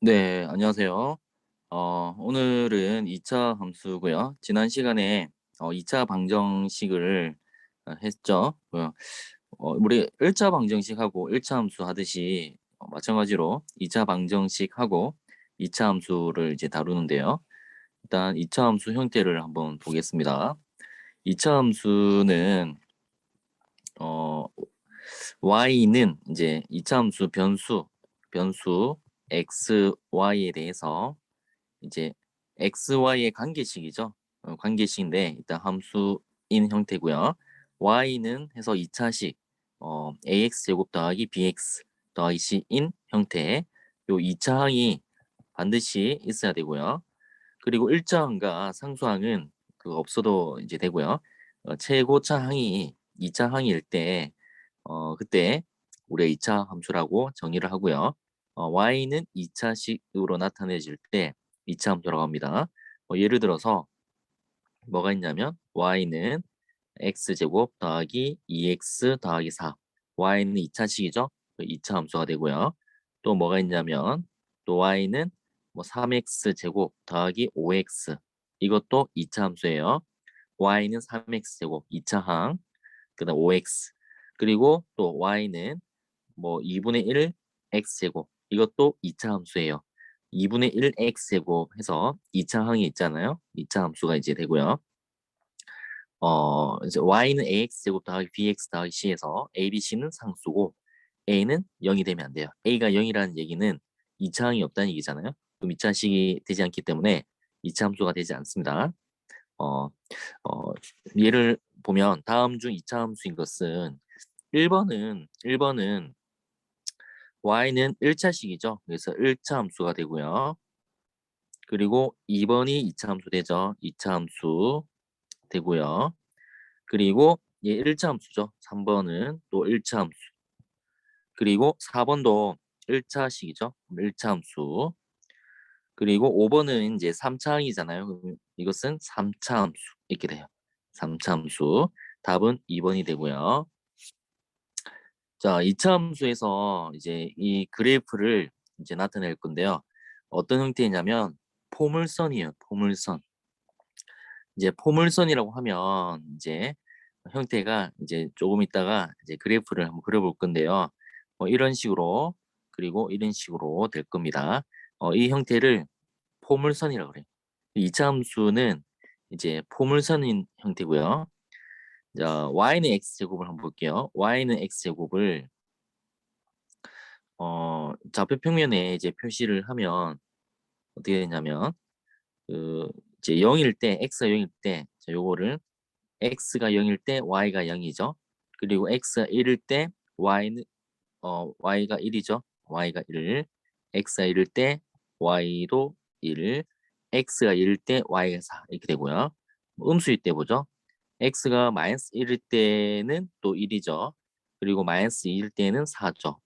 네, 안녕하세요. 오늘은 2차 함수고요. 지난 시간에 2차 방정식을 했죠. 우리 1차 방정식하고 1차 함수 하듯이 마찬가지로 2차 방정식하고 2차 함수를 이제 다루는데요. 일단 2차 함수 형태를 한번 보겠습니다. 2차 함수는 어, y는 이제 2차 함수 변수 x, y에 대해서 이제 xy의 관계식이죠. 관계식인데 일단 함수인 형태고요. y는 해서 2차식 ax 제곱 더하기 bx 더하기 c인 형태. 요 2차항이 반드시 있어야 되고요. 그리고 1차항과 상수항은 그거 없어도 이제 되고요. 최고차항이 2차항일 때 그때 우리가 2차 함수라고 정의를 하고요. y는 2차식으로 나타내질 때 2차 함수라고 합니다. 예를 들어서 뭐가 있냐면 y는 x제곱 더하기 2x 더하기 4. y는 2차식이죠. 2차 함수가 되고요. 또 뭐가 있냐면 또 y는 뭐 3x 제곱 더하기 5x. 이것도 2차 함수예요. y는 3x 제곱 2차 항. 그다음 5x. 그리고 또 y는 뭐 2분의 1 x제곱. 이것도 2차 함수예요. 2분의 1 x제곱 해서 2차 항이 있잖아요. 2차 함수가 이제 되고요. 이제 y는 ax 제곱 더하기 bx 더하기 c에서 a, b, c는 상수고 a는 0이 되면 안 돼요. a가 0이라는 얘기는 2차 항이 없다는 얘기잖아요. 그럼 2차식이 되지 않기 때문에 2차 함수가 되지 않습니다. 어, 예를 보면 다음 중 2차 함수인 것은 1번은 y는 1차식이죠. 그래서 1차 함수가 되고요. 그리고 2번이 2차 함수 되죠. 2차 함수 되고요. 그리고 얘 1차 함수죠. 3번은 또 1차 함수. 그리고 4번도 1차식이죠. 1차 함수. 그리고 5번은 이제 3차 항이잖아요. 그럼 이것은 3차 함수 이렇게 돼요. 3차 함수. 답은 2번이 되고요. 자, 2차 함수에서 이제 이 그래프를 이제 나타낼 건데요. 어떤 형태냐면 포물선이에요. 포물선. 이제 포물선이라고 하면 이제 형태가 이제 조금 있다가 이제 그래프를 한번 그려볼 건데요. 이런 식으로 그리고 이런 식으로 될 겁니다. 이 형태를 포물선이라고 그래요. 2차 함수는 이제 포물선인 형태고요. 자, y는 x제곱을 한번 볼게요. y는 x제곱을 좌표 평면에 이제 표시를 하면 어떻게 되냐면 그 이제 0일 때 x가 0일 때 자, 요거를 x가 0일 때 y가 0이죠. 그리고 x가 1일 때 y는 y가 1이죠. y가 1. x가 1일 때 y도 1. x가 1일 때 y가 4 이렇게 되고요. 음수일 때 보죠. x가 마이너스 1일 때는 또 1이죠. 그리고 마이너스 2일 때는 4죠.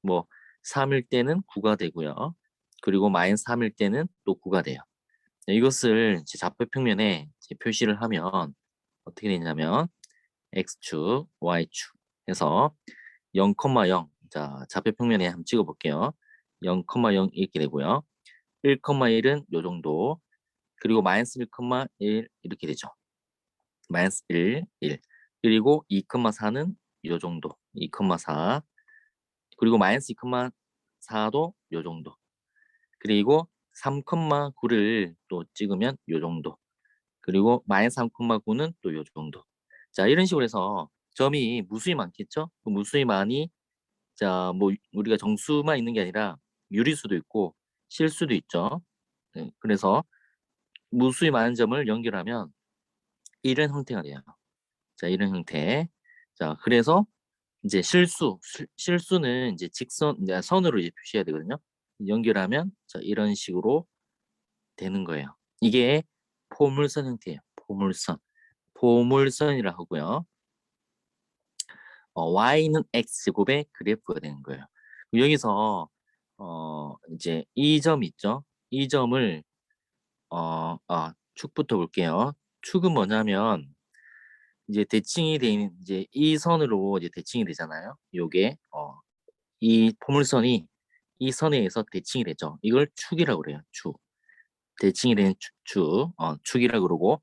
뭐 3일 때는 9가 되고요. 그리고 마이너스 3일 때는 또 9가 돼요. 이것을 좌표 평면에 표시를 하면 어떻게 되냐면 x축, y축 해서 0,0 자, 좌표 평면에 한번 찍어 볼게요. 0,0 이렇게 되고요. 1,1은 요 정도. 그리고 마이너스 1,1 이렇게 되죠. 마이너스 1, 1. 그리고 2,4는 요 정도. 2,4. 그리고 마이너스 2,4도 요 정도. 그리고 3,9를 또 찍으면 요 정도. 그리고 마이너스 3,9는 또 요 정도. 자, 이런 식으로 해서 점이 무수히 많겠죠? 그 무수히 많이 자, 뭐 우리가 정수만 있는 게 아니라 유리수도 있고 실수도 있죠. 네, 그래서 무수히 많은 점을 연결하면 이런 형태가 돼요. 자, 이런 형태. 자, 그래서 이제 실수는 이제 이제 선으로 이제 표시해야 되거든요. 연결하면 자, 이런 식으로 되는 거예요. 이게 포물선 형태예요. 포물선. 포물선이라 하고요. y는 x제곱의 그래프가 되는 거예요. 여기서 이제 이 점 있죠? 이 점을 축부터 볼게요. 축은 뭐냐면 이제 대칭이 돼 있는 이제 이 선으로 이제 대칭이 되잖아요. 요게 이 포물선이 이 선에 의해서 대칭이 되죠. 이걸 축이라고 그래요. 축. 대칭이 되는 축이라고 그러고,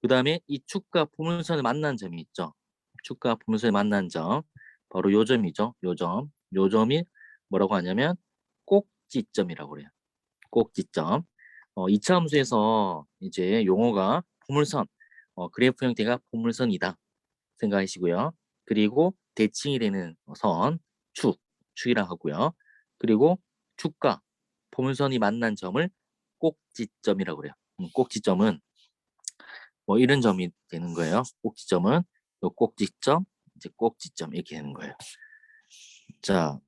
그 다음에 이 축과 포물선을 만난 점이 있죠. 축과 포물선을 만난 점, 바로 요 점이죠. 요 점. 요 점이 뭐라고 하냐면 꼭지점이라고 그래요. 꼭지점. 2차 함수에서 이제 용어가 포물선, 그래프 형태가 포물선이다 생각하시고요. 그리고 대칭이 되는 선, 축이라고 하고요. 그리고 축과 포물선이 만난 점을 꼭지점이라고 그래요. 꼭지점은 뭐 이런 점이 되는 거예요. 꼭지점은 요 꼭지점, 이제 꼭지점 이렇게 되는 거예요. 자,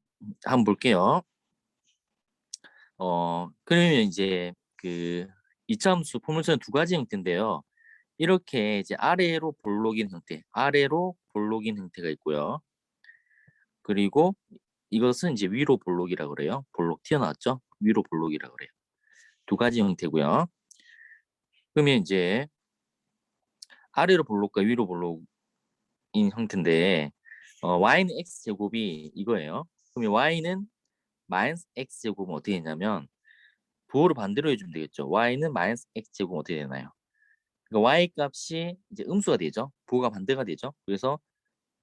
한번 볼게요. 그러면 이제 그 이차함수 포물선은 두 가지 형태인데요. 이렇게 이제 아래로 볼록인 형태, 아래로 볼록인 형태가 있고요. 그리고 이것은 이제 위로 볼록이라고 그래요. 볼록 튀어나왔죠? 위로 볼록이라고 그래요. 두 가지 형태고요. 그러면 이제 아래로 볼록과 위로 볼록인 형태인데 y는 x제곱이 이거예요. 그러면 y는 마이너스 x제곱은 어떻게 되냐면 부호를 반대로 해주면 되겠죠. y는 마이너스 x제곱은 어떻게 되나요? 그러니까 y 값이 이제 음수가 되죠. 부호가 반대가 되죠. 그래서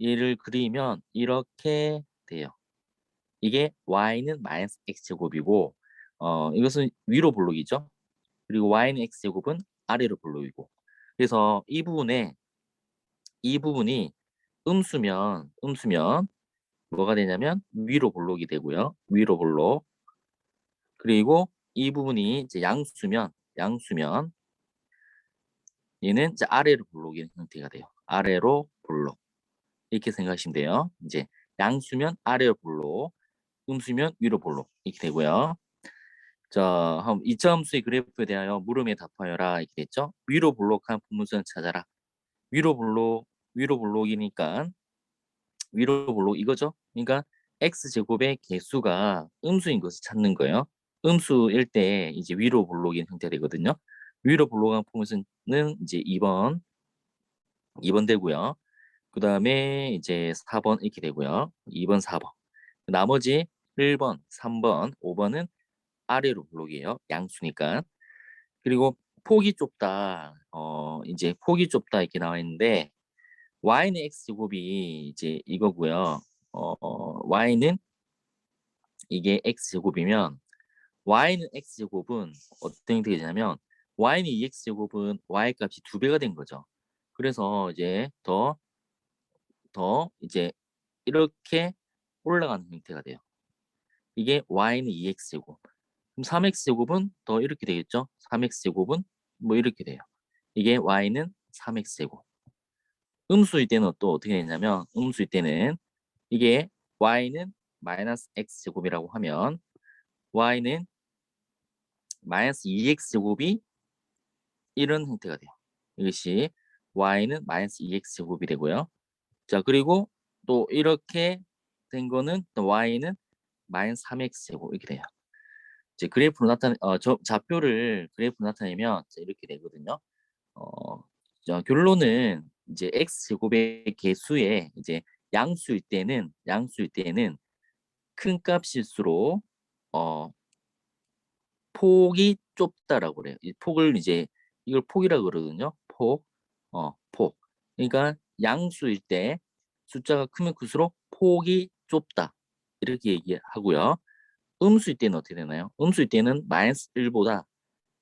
얘를 그리면 이렇게 돼요. 이게 y는 마이너스 x제곱이고 이것은 위로 볼록이죠. 그리고 y는 x제곱은 아래로 볼록이고 그래서 이 부분이 음수면 뭐가 되냐면 위로 볼록이 되고요. 위로 볼록. 그리고 이 부분이 이제 양수면 얘는 이제 아래로 볼록인 형태가 돼요. 아래로 볼록. 이렇게 생각하시면 돼요. 이제 양수면 아래로 볼록, 음수면 위로 볼록 이렇게 되고요. 자, 한번 이차함수의 그래프에 대하여 물음에 답하여라 이렇게 됐죠. 위로 볼록한 분무선 찾아라. 위로 볼록이니까 위로 볼록 이거죠. 그러니까 x제곱의 개수가 음수인 것을 찾는 거예요. 음수일 때 이제 위로 볼록인 형태가 되거든요. 위로 볼록한 분무선은 이제 2번 되고요. 그 다음에 이제 4번 이렇게 되고요. 2번, 4번. 나머지 1번, 3번, 5번은 아래로 볼록이에요. 양수니까. 그리고 폭이 좁다. 이제 폭이 좁다 이렇게 나와 있는데 y는 x제곱이 이제 이거고요. y는 이게 x제곱이면 y는 x제곱은 어떤 형태가 되냐면 y는 2x제곱은 y 값이 2배가 된 거죠. 그래서 이제 더 이제 이렇게 올라가는 형태가 돼요. 이게 y는 2x제곱. 그럼 3x제곱은 더 이렇게 되겠죠? 3x제곱은 뭐 이렇게 돼요. 이게 y는 3x제곱. 음수일 때는 또 어떻게 되냐면 음수일 때는 이게 y는 마이너스 x제곱이라고 하면 y는 마이너스 2x제곱이 이런 형태가 돼요. 이것이 y는 마이너스 2x제곱이 되고요. 자, 그리고 또 이렇게 된 거는 또 y는 마이너스 3x제곱 이렇게 돼요. 이제 그래프로 좌표를 그래프로 나타내면 이렇게 되거든요. 자, 결론은 이제 x제곱의 개수에 이제 양수일 때는 큰 값일수록 폭이 좁다라고 그래요. 이 폭을 이제 이걸 폭이라고 그러거든요. 폭. 그러니까 양수일 때 숫자가 크면 클수록 폭이 좁다 이렇게 얘기하고요. 음수일 때는 어떻게 되나요? 음수일 때는 마이너스 1보다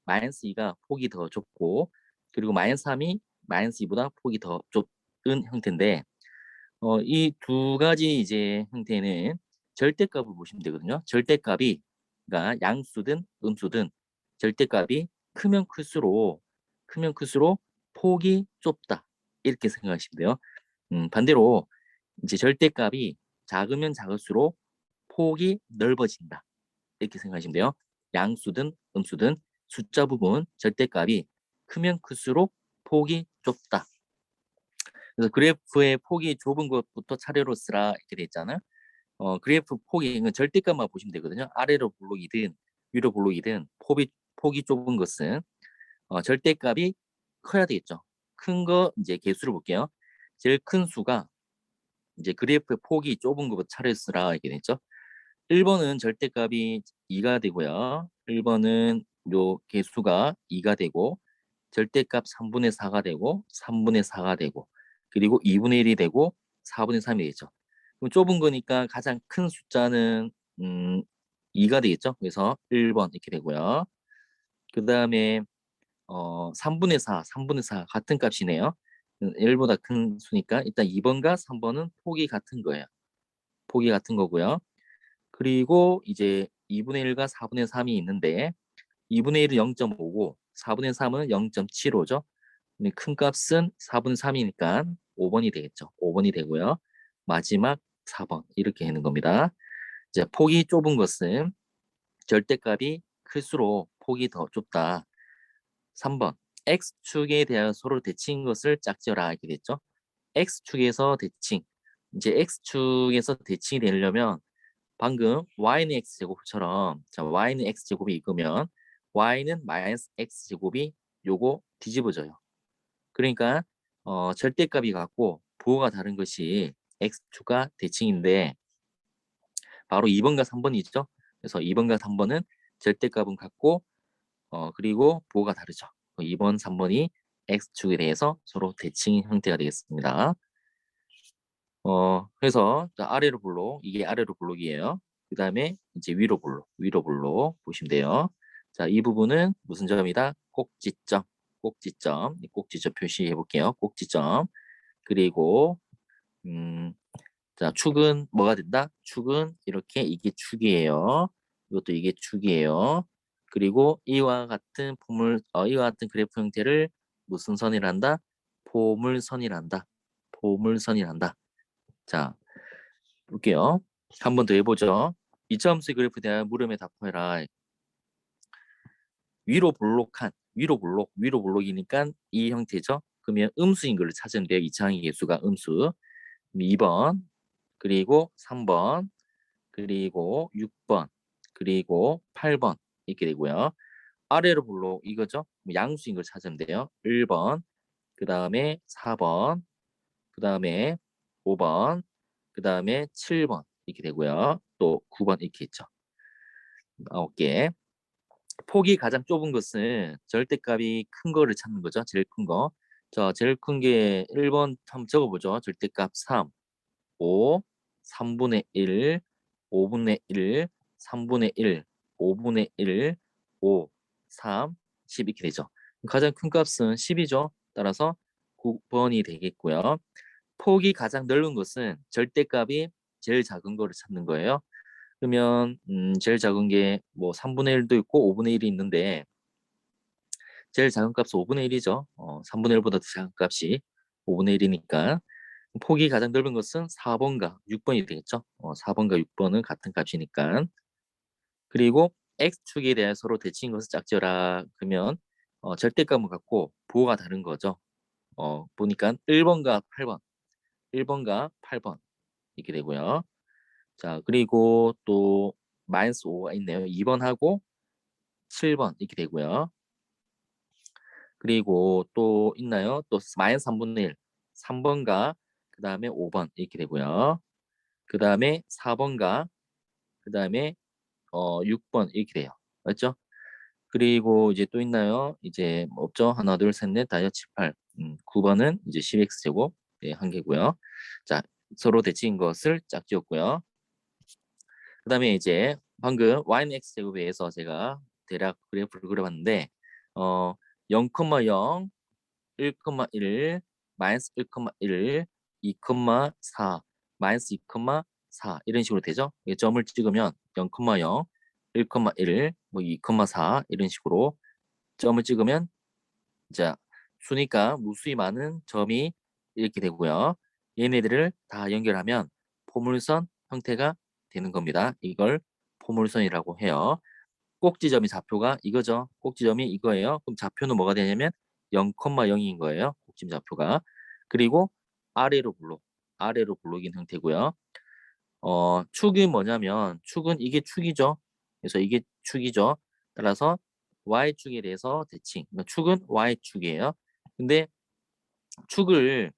마이너스 2가 폭이 더 좁고 그리고 마이너스 3이 마이너스 2보다 폭이 더 좁은 형태인데 이 두 가지 이제 형태는 절대값을 보시면 되거든요. 절대값이 그러니까 양수든 음수든 절대값이 크면 클수록 폭이 좁다 이렇게 생각하시면 돼요. 반대로 이제 절대값이 작으면 작을수록 폭이 넓어진다 이렇게 생각하시면 돼요. 양수든 음수든 숫자 부분 절대값이 크면 클수록 폭이 좁다. 그래서 그래프의 폭이 좁은 것부터 차례로 쓰라 이렇게 돼 있잖아요. 그래프 폭이 절대값만 보시면 되거든요. 아래로 볼록이든 위로 볼록이든 폭이 좁은 것은 절대값이 커야 되겠죠. 큰 거 이제 개수를 볼게요. 제일 큰 수가 이제 그래프의 폭이 좁은 것부터 차례로 쓰라 이렇게 됐죠. 1번은 절대값이 2가 되고요. 1번은 요 개수가 2가 되고 절대값 3분의 4가 되고 3분의 4가 되고 그리고 2분의 1이 되고 4분의 3이 되죠. 그럼 좁은 거니까 가장 큰 숫자는 2가 되겠죠. 그래서 1번 이렇게 되고요. 그 다음에 3분의 4, 3분의 4 같은 값이네요. 1보다 큰 수니까 일단 2번과 3번은 폭이 같은 거예요. 폭이 같은 거고요. 그리고 이제 2분의 1과 4분의 3이 있는데 2분의 1은 0.5고 4분의 3은 0.75죠. 큰 값은 4분의 3이니까 5번이 되겠죠. 5번이 되고요. 마지막 4번 이렇게 되는 겁니다. 이제 폭이 좁은 것은 절대값이 클수록 폭이 더 좁다. 3번 X축에 대하여 서로 대칭인 것을 짝지어라 이렇게 됐죠. X축에서 대칭. 이제 X축에서 대칭이 되려면 방금 y는 x제곱처럼 자 y는 x제곱이 있으면 y는 마이너스 x제곱이 요거 뒤집어져요. 그러니까 절대값이 같고 부호가 다른 것이 x축과 대칭인데 바로 2번과 3번이죠. 그래서 2번과 3번은 절대값은 같고 그리고 부호가 다르죠. 2번, 3번이 x축에 대해서 서로 대칭 형태가 되겠습니다. 그래서 자, 아래로 볼록 이게 아래로 볼록이에요. 그 다음에 이제 위로 볼록 위로 볼록 보시면 돼요. 자, 이 부분은 무슨 점이다? 꼭지점, 꼭지점, 이 꼭지점 표시해 볼게요. 꼭지점. 그리고 자, 축은 뭐가 된다? 축은 이렇게 이게 축이에요. 이것도 이게 축이에요. 그리고 이와 같은 그래프 형태를 무슨 선이란다? 포물선이란다. 포물선이란다. 자, 볼게요. 한 번 더 해보죠. 이차함수의 그래프에 대한 물음에 답해라. 위로 볼록이니까 이 형태죠. 그러면 음수인 걸 찾으면 돼요. 이차항의 개수가 음수. 2번, 그리고 3번, 그리고 6번, 그리고 8번 이렇게 되고요. 아래로 볼록 이거죠. 양수인 걸 찾으면 돼요. 1번, 그 다음에 4번, 그 다음에 5번, 그 다음에 7번 이렇게 되고요. 또 9번 이렇게 있죠. 9개. 폭이 가장 좁은 것은 절대값이 큰 거를 찾는 거죠. 제일 큰 거. 자, 제일 큰 게 1번 한번 적어보죠. 절대값 3, 5, 3분의 1, 5분의 1, 3분의 1, 5분의 1, 5, 3, 10 이렇게 되죠. 가장 큰 값은 10이죠. 따라서 9번이 되겠고요. 폭이 가장 넓은 것은 절대값이 제일 작은 거를 찾는 거예요. 그러면 제일 작은 게 뭐 3분의 1도 있고 5분의 1이 있는데 제일 작은 값은 5분의 1이죠. 3분의 1보다 더 작은 값이 5분의 1이니까 폭이 가장 넓은 것은 4번과 6번이 되겠죠. 4번과 6번은 같은 값이니까. 그리고 x축에 대해 서로 대칭인 것을 짝지어라. 그러면 절대값은 같고 부호가 다른 거죠. 보니까 1번과 8번, 1번과 8번 이렇게 되고요. 자, 그리고 또 마이너스 5가 있네요. 2번하고 7번 이렇게 되고요. 그리고 또 있나요? 또 마이너스 3분의 1, 3번과 그 다음에 5번 이렇게 되고요. 그 다음에 4번과 그 다음에 6번 이렇게 돼요. 맞죠? 그리고 이제 또 있나요? 이제 뭐 없죠? 하나, 둘, 셋, 넷, 다섯, 7, 8. 9번은 이제 10x제곱 한 개고요. 자, 서로 대칭인 것을 짝지었고요. 그 다음에 이제 방금 y는 x제곱에 의해서 제가 대략 그래프를 그려봤는데 0,0, 1,1, 마이너스 1,1, 2,4, 마이너스 2,4 이런 식으로 되죠. 점을 찍으면 0,0, 1,1, 뭐 2,4 이런 식으로 점을 찍으면 자 수니까 무수히 많은 점이 이렇게 되고요. 얘네들을 다 연결하면 포물선 형태가 되는 겁니다. 이걸 포물선이라고 해요. 꼭지점이 좌표가 이거죠. 꼭지점이 이거예요. 그럼 좌표는 뭐가 되냐면 0,0인 거예요. 꼭지점 좌표가. 그리고 아래로 블록, 아래로 블록인 형태고요. 축이 뭐냐면 축은 이게 축이죠. 그래서 이게 축이죠. 따라서 y축에 대해서 대칭. 그러니까 축은 y축이에요. 근데 축을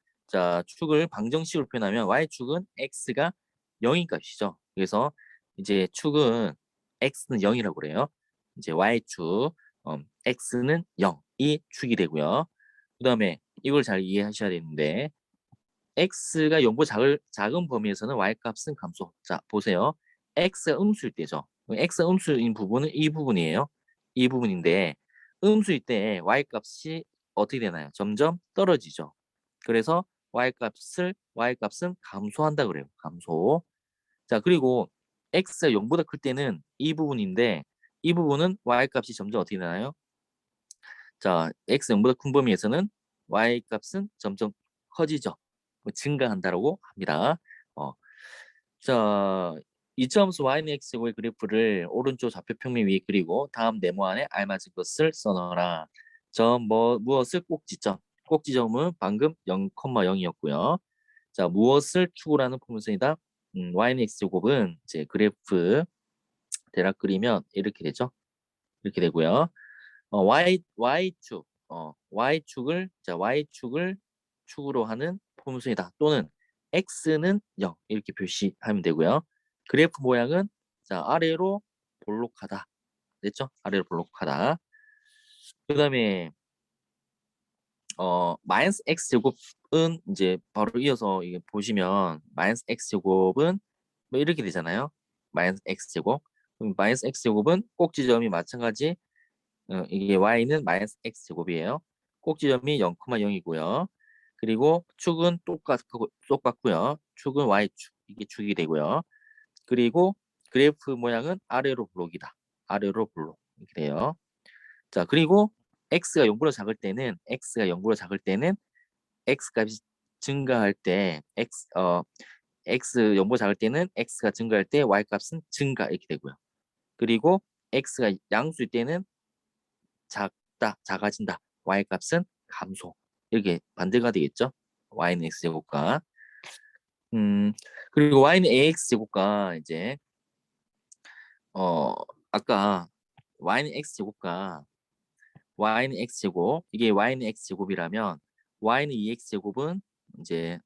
방정식으로 표현하면 y축은 x가 0인 값이죠. 그래서 이제 축은 x는 0이라고 그래요. 이제 y축 x는 0이 축이 되고요. 그다음에 이걸 잘 이해하셔야 되는데 x가 0보다 작은 범위에서는 y 값은 감소. 자, 보세요. x가 음수일 때죠. x가 음수인 부분은 이 부분이에요. 이 부분인데 음수일 때 y 값이 어떻게 되나요? 점점 떨어지죠. 그래서 y 값은 감소한다 그래요. 감소. 자, 그리고 x가 0보다 클 때는 이 부분인데 이 부분은 y 값이 점점 어떻게 되나요? 자, x 0보다 큰 범위에서는 y 값은 점점 커지죠. 증가한다라고 합니다. 어, 자, 이점수 y는 x제곱의 그래프를 오른쪽 좌표 평면 위에 그리고 다음 네모안에 알맞은 것을 써넣어라. 무엇을 꼭지점. 꼭지점은 방금 0,0이었고요. 자, 무엇을 추구라는 포문선이다. y는 x제곱은 이제 그래프 대략 그리면 이렇게 되죠. 이렇게 되고요. y축을 축으로 하는 포문선이다. 또는 x는 0 이렇게 표시하면 되고요. 그래프 모양은 자, 아래로 볼록하다. 됐죠? 아래로 볼록하다. 그다음에 마이너스 x 제곱은 이제 바로 이어서 이게 보시면 마이너스 x 제곱은 뭐 이렇게 되잖아요. 마이너스 x 제곱. 그럼 마이너스 x 제곱은 꼭지점이 마찬가지 이게 y는 마이너스 x 제곱이에요. 꼭지점이 0,0이고요. 그리고 축은 똑같고요. 축은 y축 이게 축이 되고요. 그리고 그래프 모양은 아래로 블록이다. 아래로 블록 이렇게 돼요. 자, 그리고 x가 0보다 작을 때는 x 값이 증가할 때 x 0보다 작을 때는 x가 증가할 때 y 값은 증가 이렇게 되고요. 그리고 x가 양수일 때는 작아진다. y 값은 감소. 이렇게 반대가 되겠죠. y는 x 제곱과 그리고 y는 ax 제곱과 이제 어 아까 y는 x 제곱과 y는 x 제곱 이게 y는 x 제곱이라면 y는 2x 제곱은 이제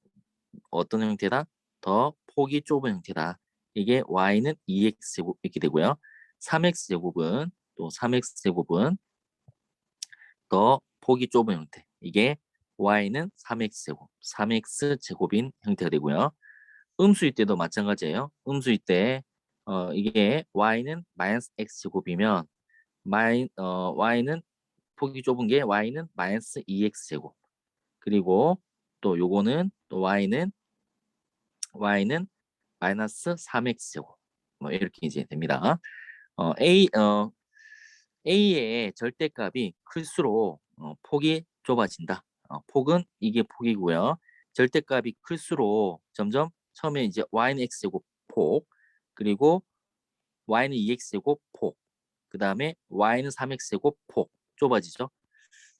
어떤 형태다? 더 폭이 좁은 형태다. 이게 y는 2x 제곱 이렇게 되고요. 3x 제곱은 또 3x 제곱은 더 폭이 좁은 형태. 이게 y는 3x 제곱, 3x 제곱인 형태가 되고요. 음수일 때도 마찬가지예요. 음수일 때 이게 y는 마이너스 x 제곱이면 y는 폭이 좁은 게 y는 마이너스 2x 제곱. 그리고 또 요거는 또 y는 마이너스 3x 제곱. 뭐 이렇게 이제 됩니다. 어, a 어, A의 절대값이 클수록 폭이 좁아진다. 폭은 이게 폭이고요. 절대값이 클수록 점점 처음에 이제 y는 x제곱 폭, 그리고 y는 2x제곱 폭, 그 다음에 y는 3x제곱 폭 좁아지죠.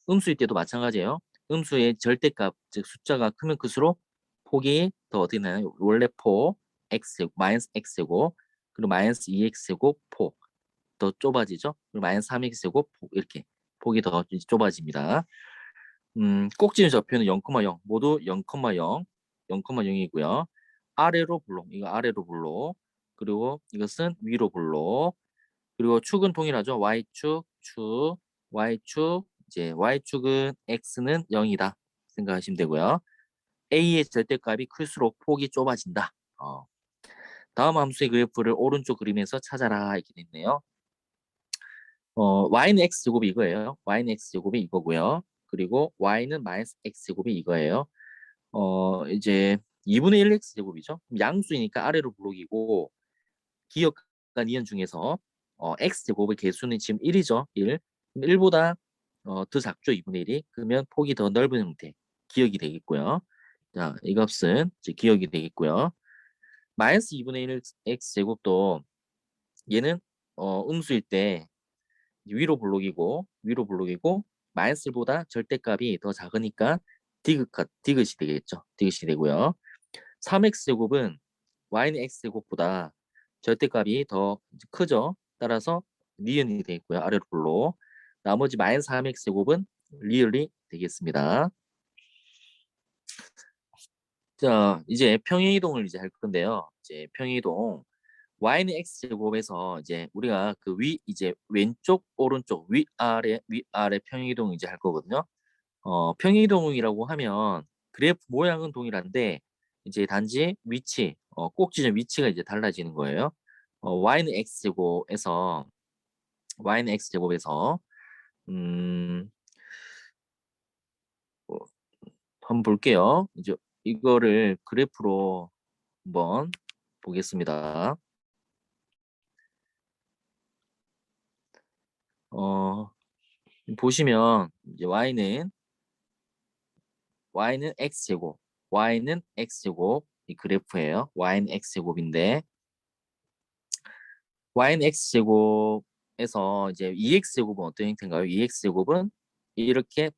음수일 때도 마찬가지예요. 음수의 절대값, 즉 숫자가 크면 클수록 폭이 더 어떻게 나요? 원래 폭 x제곱, 마이너스 x제곱, 그리고 마이너스 2x제곱 폭 더 좁아지죠. 그리고 마이너스 3x 제곱 이렇게 폭이 더 좁아집니다. 꼭지의 좌표는 0,0 모두 0,0 0,0이고요. 아래로 블록 이거 아래로 블록 그리고 이것은 위로 블록 그리고 축은 동일하죠. y축 이제 y축은 x는 0이다 생각하시면 되고요. a의 절대값이 클수록 폭이 좁아진다. 다음 함수의 그래프를 오른쪽 그림에서 찾아라 이렇게 됐네요. y는 x 제곱이 이거예요. y는 x 제곱이 이거고요. 그리고 y는 마이너스 x 제곱이 이거예요. 이제 2분의 1 x 제곱이죠. 양수이니까 아래로 블록이고 기억한 이원 중에서 x 제곱의 개수는 지금 1이죠. 1. 1보다 더 작죠. 2분의 1이. 그러면 폭이 더 넓은 형태. 기억이 되겠고요. 자, 이 값은 이제 기억이 되겠고요. 마이너스 2분의 1 x 제곱도 얘는 음수일 때 위로 블록이고 마이너스보다 절대값이 더 작으니까 디귿이 되겠죠. 디귿이 되고요. 3x 제곱은 y는 x 제곱보다 절대값이 더 크죠. 따라서 니은이 되겠고요. 아래로 블록. 나머지 마이너스 3x 제곱은 리을이 되겠습니다. 자, 이제 평행이동을 이제 할 건데요. 이제 평행이동 y는 x제곱에서 이제 우리가 그 이제 왼쪽 오른쪽 위아래 평행이동 이제 할 거거든요. 평행이동이라고 하면 그래프 모양은 동일한데 이제 단지 꼭 지점 위치가 이제 달라지는 거예요. y는 x제곱에서 음, 어, 한번 볼게요. 이제 이거를 그래프로 한번 보겠습니다. 어, 보시면 이제 y는 x제곱 이 그래프예요. y는 x제곱인데 y는 x제곱에서 이제 2x제곱은 어떤 형태인가요? 2x제곱은 이렇게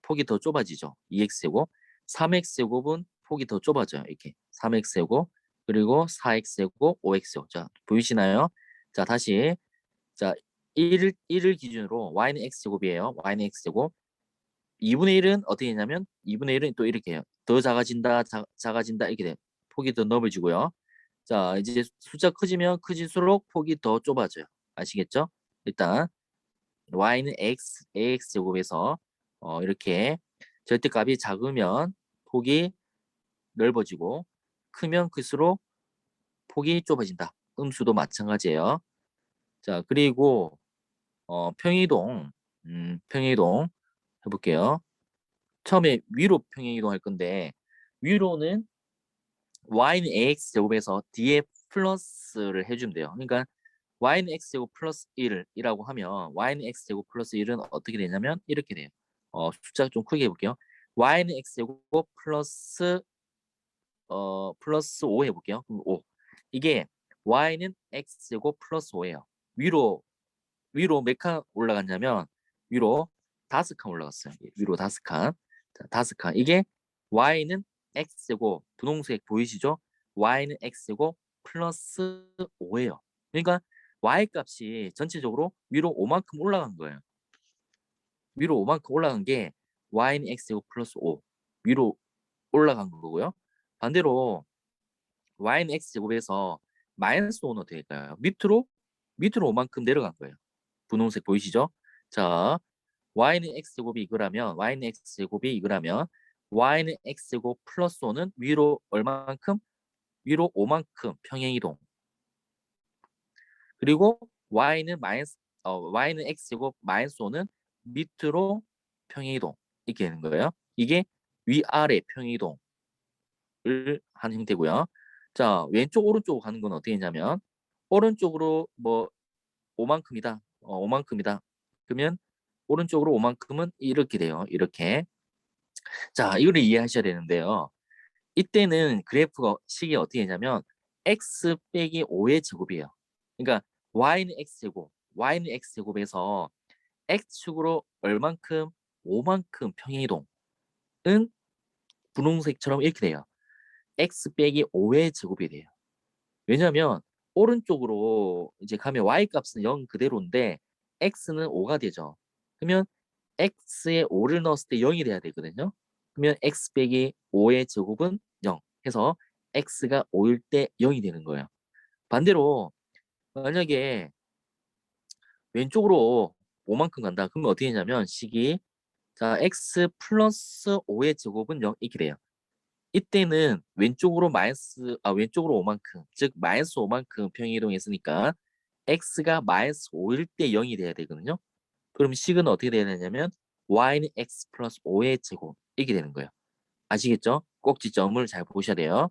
폭이 더 좁아지죠. 2x제곱. 3x제곱은 폭이 더 좁아져요. 이렇게 3x제곱 그리고 4x제곱, 5x제곱. 자, 보이시나요? 자, 다시 자 1을 기준으로 y는 x제곱이에요. y는 x제곱. 2분의 1은 어떻게 되냐면 2분의 1은 또 이렇게 해요. 더 작아진다, 작아진다 이렇게 돼요. 폭이 더 넓어지고요. 자, 이제 숫자 커지면 커질수록 폭이 더 좁아져요. 아시겠죠? 일단 y는 ax 제곱에서 이렇게 절대값이 작으면 폭이 넓어지고 크면 클수록 폭이 좁아진다. 음수도 마찬가지예요. 자, 그리고 평행이동 해볼게요. 처음에 위로 평행이동 할 건데 위로는 y는 ax 제곱에서 뒤에 플러스를 해주면 돼요. 그러니까 y는 x제곱 플러스 1이라고 하면 y는 x제곱 플러스 1은 어떻게 되냐면 이렇게 돼요. 숫자 좀 크게 해볼게요. y는 x제곱 플러스 5 해볼게요. 그럼 5. 이게 y는 x제곱 플러스 5예요. 위로 몇 칸 올라갔냐면 위로 5칸 올라갔어요. 위로 5칸. 자, 5칸. 이게 y는 x제곱 분홍색 보이시죠? y는 x제곱 플러스 5예요. 그러니까 y 값이 전체적으로 위로 5만큼 올라간 거예요. 위로 5만큼 올라간 게 y는 x제곱 플러스 5 위로 올라간 거고요. 반대로 y는 x제곱에서 마이너스 5는 어떻게 될까요? 밑으로 5만큼 내려간 거예요. 분홍색 보이시죠? 자, y는 x제곱이 이거라면 y는 x제곱 플러스 5는 위로 얼마만큼? 위로 5만큼 평행이동. 그리고 y는 x제곱 마이너스 5는 밑으로 평행이동. 이렇게 되는 거예요. 이게 위아래 평행이동을 한 형태고요. 자, 왼쪽 오른쪽 가는 건 어떻게 되냐면 오른쪽으로 뭐 5만큼이다. 5만큼이다. 그러면 오른쪽으로 5만큼은 이렇게 돼요. 이렇게. 자, 이거를 이해하셔야 되는데요. 이때는 그래프가 식이 어떻게 되냐면 x 빼기 5의 제곱이에요. 그러니까 y는 x제곱에서 x축으로 얼만큼 5만큼 평행이동은 분홍색처럼 이렇게 돼요. x 빼기 5의 제곱이 돼요. 왜냐하면 오른쪽으로 이제 가면 y 값은 0 그대로인데 x는 5가 되죠. 그러면 x에 5를 넣었을 때 0이 돼야 되거든요. 그러면 x 빼기 5의 제곱은 0 해서 x가 5일 때 0이 되는 거예요. 반대로 만약에 왼쪽으로 5만큼 간다. 그러면 어떻게 되냐면 식이 자 x 플러스 5의 제곱은 0 이렇게 돼요. 이때는 왼쪽으로 5만큼 즉 마이너스 5만큼 평행이동했으니까 x가 마이너스 5일 때 0이 돼야 되거든요. 그럼 식은 어떻게 돼야 되냐면 y는 x 플러스 5의 제곱 이렇게 되는 거예요. 아시겠죠? 꼭 지점을 잘 보셔야 돼요.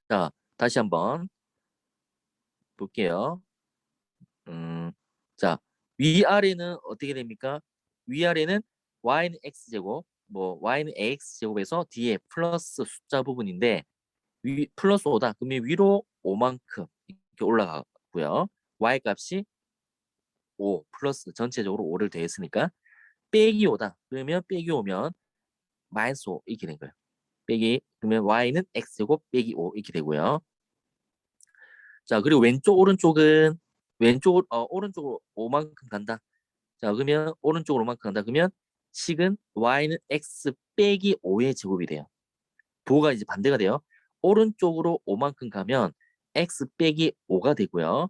자, 다시 한번 볼게요. 자, 위아래는 어떻게 됩니까? 위아래는 y는 x제곱, y는 ax제곱에서 뒤에 플러스 숫자 부분인데 플러스 5다. 그러면 위로 5만큼 이렇게 올라가고요. y 값이 5 플러스 전체적으로 5를 더했으니까 빼기 5다. 그러면 빼기 5면 마이너스 5 이렇게 된 거예요. 그러면 y는 x제곱 빼기 5 이렇게 되고요. 자, 그리고 오른쪽으로 5만큼 간다. 자, 그러면 오른쪽으로 5만큼 간다. 그러면 식은 y는 x 빼기 5의 제곱이 돼요. 부호가 이제 반대가 돼요. 오른쪽으로 5만큼 가면 x 빼기 5가 되고요.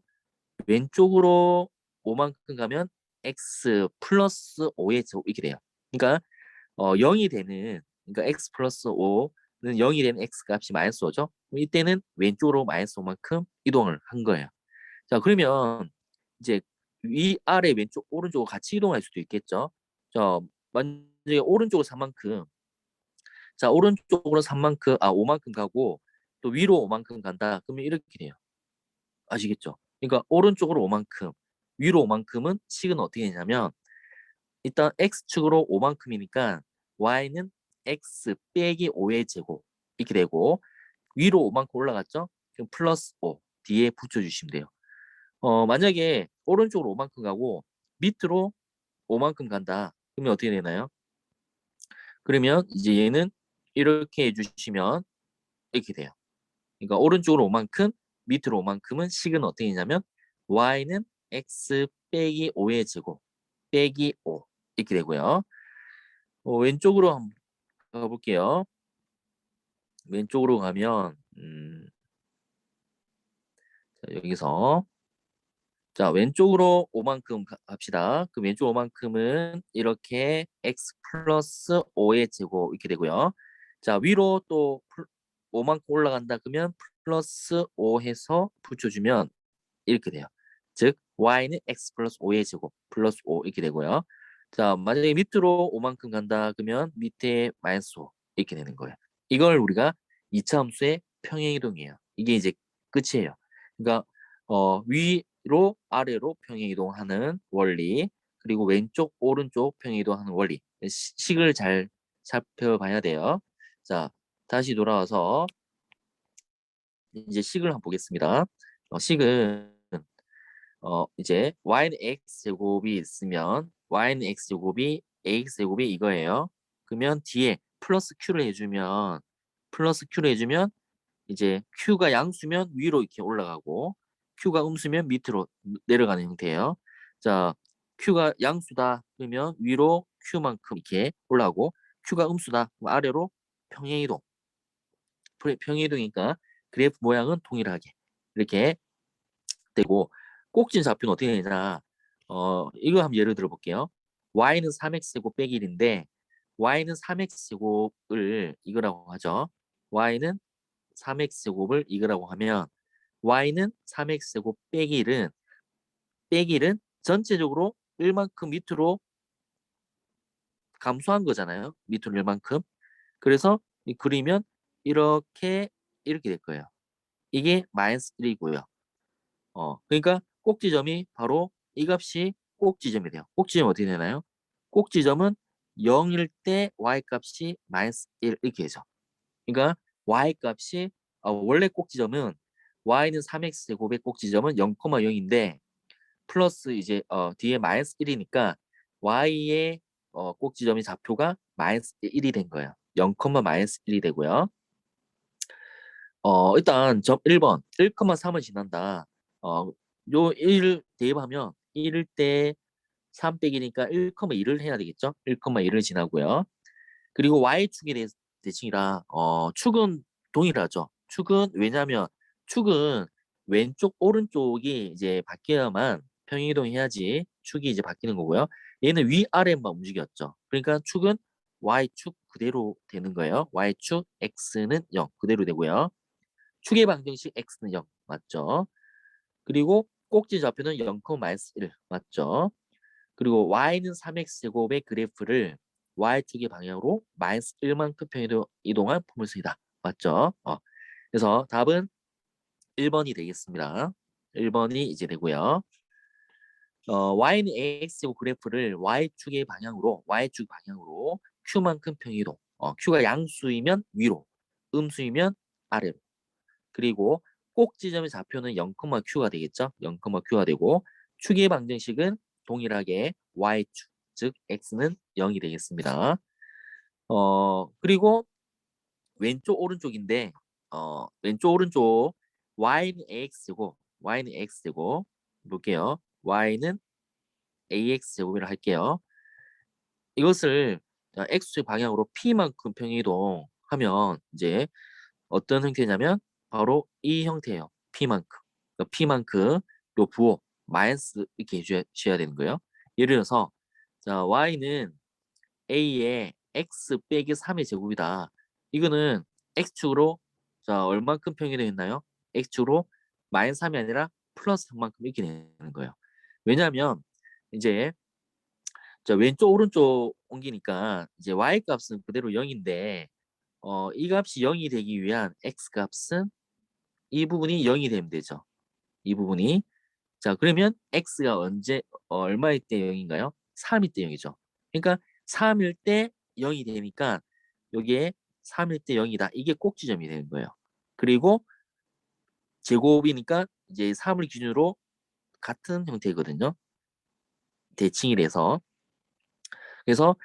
왼쪽으로 5만큼 가면 x 플러스 5의 제곱 이렇게 돼요. 그러니까 0이 되는, 그러니까 x 플러스 5는 0이 되는 x 값이 마이너스 5죠. 이때는 왼쪽으로 마이너스 5만큼 이동을 한 거예요. 자, 그러면 이제 위, 아래, 왼쪽, 오른쪽으로 같이 이동할 수도 있겠죠. 자, 만약에 오른쪽으로 3만큼, 자, 오른쪽으로 3만큼, 5만큼 가고 또 위로 5만큼 간다. 그러면 이렇게 돼요. 아시겠죠? 그러니까 오른쪽으로 5만큼, 위로 5만큼은 식은 어떻게 되냐면 일단 x축으로 5만큼이니까 y는 x 빼기 5의 제곱 이렇게 되고 위로 5만큼 올라갔죠? 그럼 플러스 5 뒤에 붙여주시면 돼요. 만약에 오른쪽으로 5만큼 가고 밑으로 5만큼 간다. 그러면 어떻게 되나요? 그러면 이제 얘는 이렇게 해주시면 이렇게 돼요. 그러니까 오른쪽으로 5만큼, 밑으로 5만큼은 식은 어떻게 되냐면 y는 x 빼기 5의 제곱 빼기 5 이렇게 되고요. 왼쪽으로 한번 가볼게요. 왼쪽으로 가면 자, 여기서 자, 왼쪽으로 5만큼 갑시다. 그 왼쪽 5만큼은 이렇게 x 플러스 5의 제곱 이렇게 되고요. 자, 위로 또 5만큼 올라간다 그러면 플러스 5 해서 붙여주면 이렇게 돼요. 즉 y는 x 플러스 5의 제곱 플러스 5 이렇게 되고요. 자, 만약에 밑으로 5만큼 간다 그러면 밑에 마이너스 5 이렇게 되는 거예요. 이걸 우리가 2차 함수의 평행이동이에요. 이게 이제 끝이에요. 그러니까 위로 아래로 평행이동하는 원리, 그리고 왼쪽 오른쪽 평행이동하는 원리, 식을 잘 살펴봐야 돼요. 자, 다시 돌아와서 이제 식을 한번 보겠습니다. 식은 이제 y는 x 제곱이 있으면 y는 x 제곱이 ax 제곱이 이거예요. 그러면 뒤에 플러스 q를 해주면 이제 q가 양수면 위로 이렇게 올라가고 q가 음수면 밑으로 내려가는 형태예요. 자, q가 양수다 그러면 위로 q만큼 이렇게 올라가고 q가 음수다 그럼 아래로 평행이동. 평행이동이니까 그래프 모양은 동일하게 이렇게 되고 꼭지 좌표는 어떻게 되냐? 이거 한번 예를 들어 볼게요. y는 3x제곱 빼기 1인데 y는 3x제곱을 이거라고 하죠. y는 3x제곱을 이거라고 하면 y는 3x제곱 빼기 1은 전체적으로 1만큼 밑으로 감소한 거잖아요. 밑으로 1만큼. 그래서 그리면 이렇게 될 거예요. 이게 마이너스 1이고요. 그러니까 꼭지점이 바로 이 값이 꼭지점이 돼요. 꼭지점이 어떻게 되나요? 꼭지점은 0일 때 y값이 마이너스 1 이렇게 되죠. 그러니까 y값이 원래 꼭지점은 y는 3x제곱의 꼭지점은 0,0인데 플러스 이제 뒤에 마이너스 1이니까 y의 꼭지점의 좌표가 마이너스 1이 된 거예요. 0, 마이너스 1이 되고요. 일단 점 1번 1,3을 지난다. 요 1 대입하면 1일 때 3 빼기니까 1,2를 해야 되겠죠? 1,2를 지나고요. 그리고 y축에 대칭이라 축은 동일하죠. 축은 왜냐면 축은 왼쪽 오른쪽이 이제 바뀌어야만 평행이동해야지 축이 이제 바뀌는 거고요. 얘는 위아래만 움직였죠. 그러니까 축은 y축 그대로 되는 거예요. y축 x는 0 그대로 되고요. 축의 방정식 x는 0 맞죠? 그리고 꼭지 좌표는 0, 마이너스 1 맞죠? 그리고 y는 3x제곱의 그래프를 y축의 방향으로 마이너스 1만큼 이동한 포물선이다. 맞죠? 그래서 답은 1번이 되겠습니다. 1번이 이제 되고요. y는 ax제곱 그래프를 y축 방향으로 q만큼 평이동. q가 양수이면 위로, 음수이면 아래로. 그리고 꼭지점의 좌표는 0,q가 되겠죠? 0,q가 되고 축의 방정식은 동일하게 y축, 즉 x는 0이 되겠습니다. 그리고 왼쪽 오른쪽인데 왼쪽 오른쪽 y는 ax제곱 볼게요. y는 ax제곱이라 할게요. 이것을 x축 방향으로 p만큼 평이동하면 이제 어떤 형태냐면 바로 이 형태예요. P만큼. 그러니까 P만큼 요 부호 마이너스 이렇게 해주셔야 되는 거예요. 예를 들어서 자 y는 a의 x 빼기 3의 제곱이다. 이거는 x축으로 자 얼만큼 평이되었나요? x축으로 마이너스 3이 아니라 플러스 3만큼 이렇게 되는 거예요. 왜냐하면 이제 자 왼쪽 오른쪽 옮기니까 이제 y 값은 그대로 0인데 이 값이 0이 되기 위한 x 값은 이 부분이 0이 되면 되죠. 이 부분이 자 그러면 x가 언제 얼마일 때 0인가요? 3일 때 0이죠. 그러니까 3일 때 0이 되니까 여기에 3일 때 0이다. 이게 꼭지점이 되는 거예요. 그리고 제곱이니까 이제 3을 기준으로 같은 형태거든요. 대칭이라서 그래서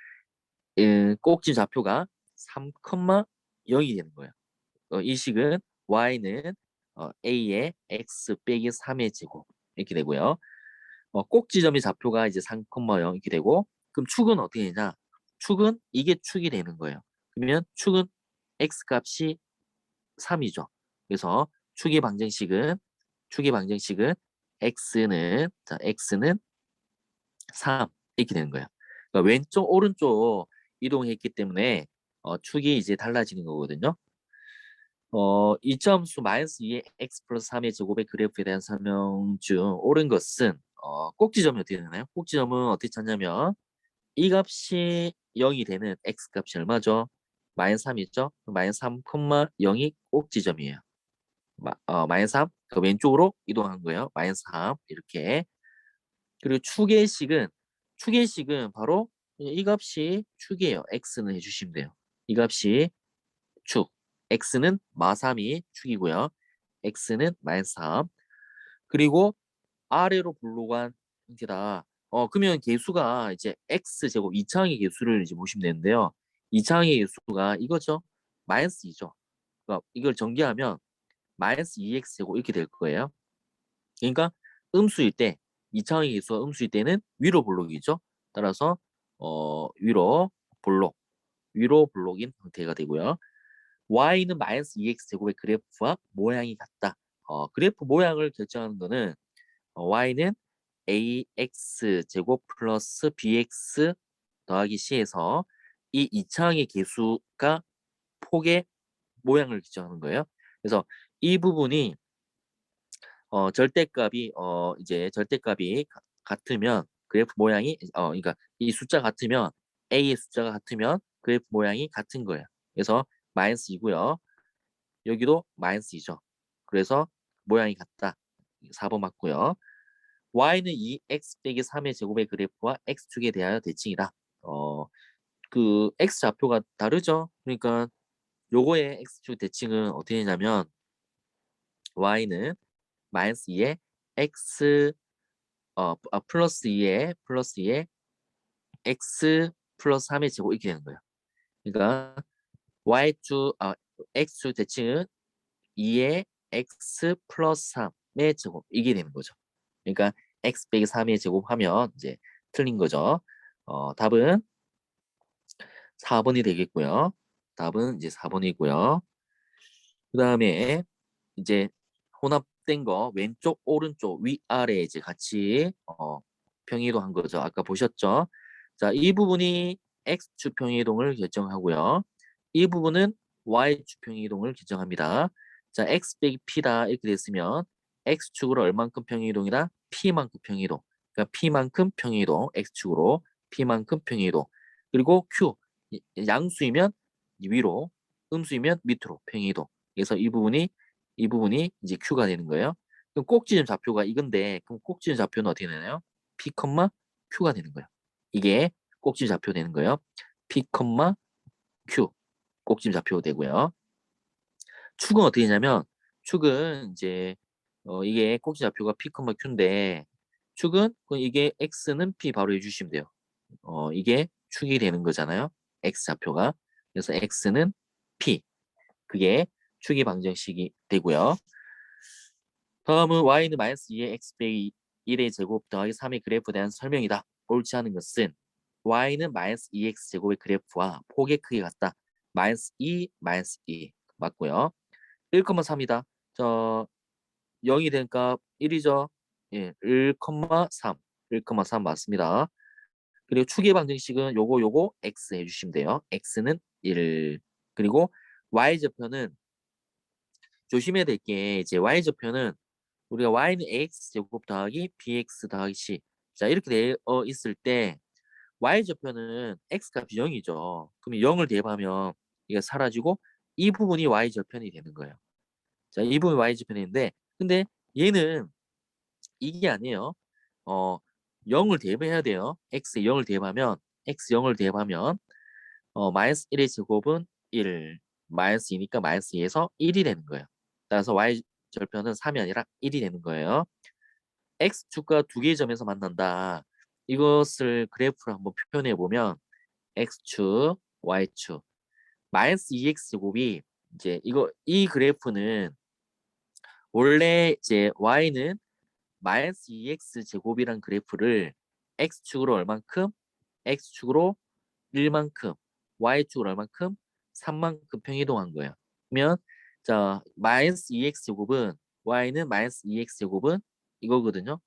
꼭지 좌표가 3,0이 되는 거예요. 이 식은 y는 a의 x 빼기 3의 제곱 이렇게 되고요. 꼭지점의 좌표가 이제 3,0 이렇게 되고 그럼 축은 어떻게 되냐? 축은 이게 축이 되는 거예요. 그러면 축은 x 값이 3이죠. 그래서 축의 방정식은 x는 3 이렇게 되는 거예요. 그러니까 왼쪽 오른쪽 이동했기 때문에 축이 이제 달라지는 거거든요. 이점수 마이너스 2의 x 플러스 3의 제곱의 그래프에 대한 설명 중 옳은 것은 꼭지점이 어떻게 되나요? 꼭지점은 어떻게 찾냐면 이 값이 0이 되는 x 값이 얼마죠? 마이너스 3이죠? 마이너스 3,0이 꼭지점이에요. 마이너스 3, 그 왼쪽으로 이동한 거예요. 마이너스 3 이렇게. 그리고 축의 식은 바로 이 값이 축이에요. x는 해주시면 돼요. 이 값이 축. x는 마3이 축이고요. x는 마이너스 3. 그리고 아래로 블록한 형태다. 그러면 개수가 이제 x제곱 2차항의 개수를 이제 보시면 되는데요. 2차항의 개수가 이거죠. 마이너스 2죠. 그러니까 이걸 전개하면 마이너스 2x제곱 이렇게 될 거예요. 그러니까 음수일 때 2차항의 개수가 음수일 때는 위로 블록이죠. 따라서 위로 블록인 형태가 되고요. y는 마이너스 2x 제곱의 그래프와 모양이 같다. 그래프 모양을 결정하는 거는 y는 ax 제곱 플러스 bx 더하기 c에서 이 2차항의 개수가 폭의 모양을 결정하는 거예요. 그래서 이 부분이 절대값이 같으면 그래프 모양이 그러니까 이 숫자 같으면 a의 숫자가 같으면 그래프 모양이 같은 거예요. 그래서 마이너스 2고요. 여기도 마이너스 2죠. 그래서 모양이 같다. 4번 맞고요. y는 2x 빼기 3의 제곱의 그래프와 x축에 대하여 대칭이다. 그 x 좌표가 다르죠. 그러니까 요거의 x축 대칭은 어떻게 되냐면 y는 마이너스 2의 x 플러스 2의 x 플러스 3의 제곱 이렇게 되는 거예요. 그러니까 x축 대칭은 2의 x 플러스 3의 제곱 이게 되는 거죠. 그러니까 x 빼기 3의 제곱하면 이제 틀린 거죠. 답은 4번이 되겠고요. 답은 이제 4번이고요. 그 다음에 이제 혼합된 거 왼쪽 오른쪽 위아래 이제 같이 평이동 거죠. 아까 보셨죠? 자, 이 부분이 x축 평이동을 결정하고요. 이 부분은 y축 평이동을 결정합니다. 자, x 빼기 p다 이렇게 됐으면 x축으로 얼만큼 평이동이다? p만큼 평이동. 그러니까 p만큼 평이동 x축으로 p만큼 평이동. 그리고 q 양수이면 위로, 음수이면 밑으로 평이동. 그래서 이 부분이 이제 Q가 되는 거예요. 그럼 꼭지점 좌표가 이건데 그럼 꼭지점 좌표는 어떻게 되나요? P, Q가 되는 거예요. 이게 꼭지점 좌표 되는 거예요. P, Q 꼭지점 좌표 되고요. 축은 어떻게 되냐면 축은 이제 이게 꼭지 좌표가 P, Q인데 축은 이게 X는 P 바로 해주시면 돼요. 이게 축이 되는 거잖아요. X 좌표가. 그래서 X는 P. 그게 축이 방정식이 되고요. 다음은 y는 마이너스 2의 x 빼기 1의 제곱 더하기 3의 그래프에 대한 설명이다. 옳지 않은 것은 y는 마이너스 2x 제곱의 그래프와 폭의 크기가 같다. 마이너스 2, 마이너스 2 맞고요. 1,3이다. 0이 된 값 1이죠. 예, 1,3. 1,3 맞습니다. 그리고 추계 방정식은 요거 x 해주시면 돼요. x는 1. 그리고 y좌표는 조심해야 될 게 이제 y좌표는 우리가 y는 ax 제곱 더하기 bx 더하기 c. 자, 이렇게 되어 있을 때 y좌표는 x값이 0이죠. 그럼 0을 대입하면 이게 사라지고 이 부분이 y좌편이 되는 거예요. 자, 이 부분이 y좌편인데 근데 얘는 이게 아니에요. 어, 0을 대입해야 돼요. x에 0을 대입하면 x 0을 대입하면 마이너스 1의 제곱은 1, 마이너스 2니까 마이너스 2에서 1이 되는 거예요. 따라서 y 절편은 3이 아니라 1이 되는 거예요. x축과 두 개의 점에서 만난다. 이것을 그래프로 한번 표현해 보면 x축, y축, 마이너스 2x 제곱이 이제 이 그래프는 원래 이제 y는 마이너스 2x 제곱이란 그래프를 x축으로 얼만큼, x축으로 1만큼, y축으로 얼만큼, 3만큼 평이동한 거예요. 그러면 자 마이너스 2x 제곱은 y는 마이너스 2x 제곱은 이거거든요.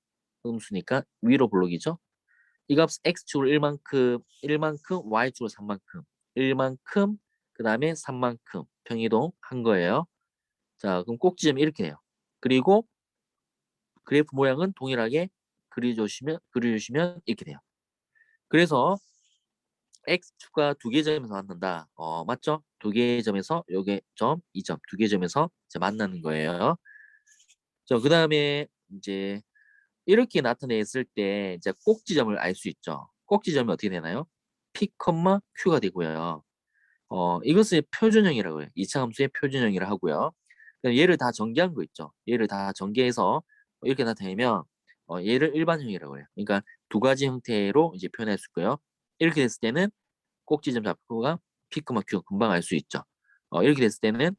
음수니까 위로 블록이죠. 이 값 x축으로 1만큼, y축으로 3만큼, 1만큼, 그 다음에 3만큼 평이동 한 거예요. 자, 그럼 꼭지점이 이렇게 돼요. 그리고 그래프 모양은 동일하게 그려주시면 이렇게 돼요. 그래서 x축과 두 개의 점에서 만난다. 맞죠? 두 개의 점에서 요게 점, 이 점, 두 개의 점에서 이제 만나는 거예요. 자, 그 다음에 이제 이렇게 나타냈을 때 이제 꼭지점을 알 수 있죠. 꼭지점이 어떻게 되나요? P, Q가 되고요. 이것을 표준형이라고 해요. 2차 함수의 표준형이라 하고요. 얘를 다 전개한 거 있죠. 얘를 다 전개해서 이렇게 나타내면 얘를 일반형이라고 해요. 그러니까 두 가지 형태로 이제 표현할 수 있고요. 이렇게 됐을 때는 꼭지점 좌표가 P, Q 금방 알 수 있죠. 이렇게 됐을 때는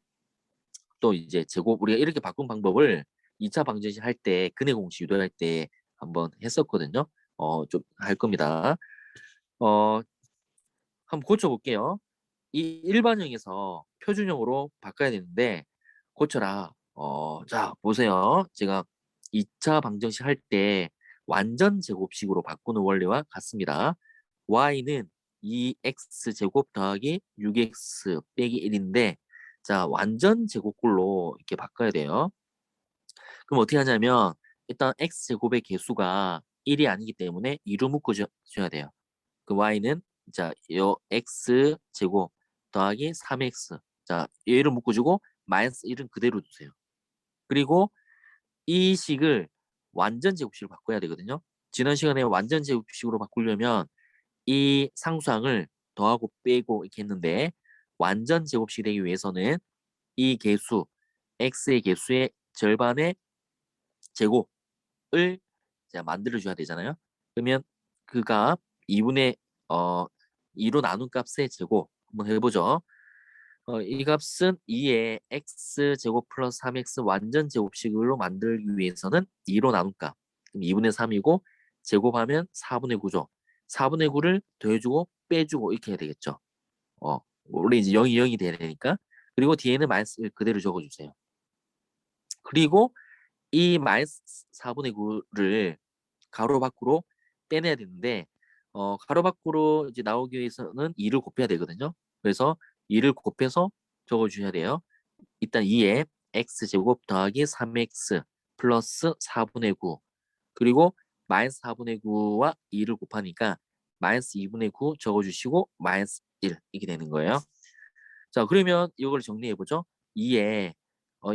또 이제 제곱 우리가 이렇게 바꾼 방법을 2차 방정식 할 때 근해 공식 유도할 때 한번 했었거든요. 좀 할 겁니다. 어, 한번 고쳐볼게요. 이 일반형에서 표준형으로 바꿔야 되는데 고쳐라. 자 보세요. 제가 2차 방정식 할 때 완전 제곱식으로 바꾸는 원리와 같습니다. y는 2x 제곱 더하기 6x 빼기 1인데 자 완전 제곱꼴로 이렇게 바꿔야 돼요. 그럼 어떻게 하냐면 일단 x 제곱의 개수가 1이 아니기 때문에 2로 묶어줘야 돼요. 그 y는 자, 요 x 제곱 더하기 3x. 자, 얘를 묶어주고 마이너스 1은 그대로 두세요. 그리고 이 식을 완전 제곱식으로 바꿔야 되거든요. 지난 시간에 완전 제곱식으로 바꾸려면 이 상수항을 더하고 빼고 이렇게 했는데 완전 제곱식이 되기 위해서는 이 개수 x의 개수의 절반의 제곱을 만들어줘야 되잖아요. 그러면 그 값 2분의 어 2로 나눈 값의 제곱 한번 해보죠. 이 값은 2의 x제곱 플러스 3x 완전 제곱식으로 만들기 위해서는 2로 나눈 값. 그럼 2분의 3이고 제곱하면 4분의 9죠. 4분의 9를 더해주고 빼주고 이렇게 해야 되겠죠. 원래 이제 0이 0이 돼야 되니까. 그리고 뒤에는 마이너스 1 그대로 적어주세요. 그리고 이 마이너스 4분의 9를 가로 밖으로 빼내야 되는데 가로 밖으로 이제 나오기 위해서는 2를 곱해야 되거든요. 그래서 2를 곱해서 적어주셔야 돼요. 일단 2에 x제곱 더하기 3x 플러스 4분의 9 그리고 마이너스 4분의 9와 2를 곱하니까 마이너스 2분의 9 적어주시고 마이너스 1 이렇게 되는 거예요. 자 그러면 이걸 정리해보죠. 2에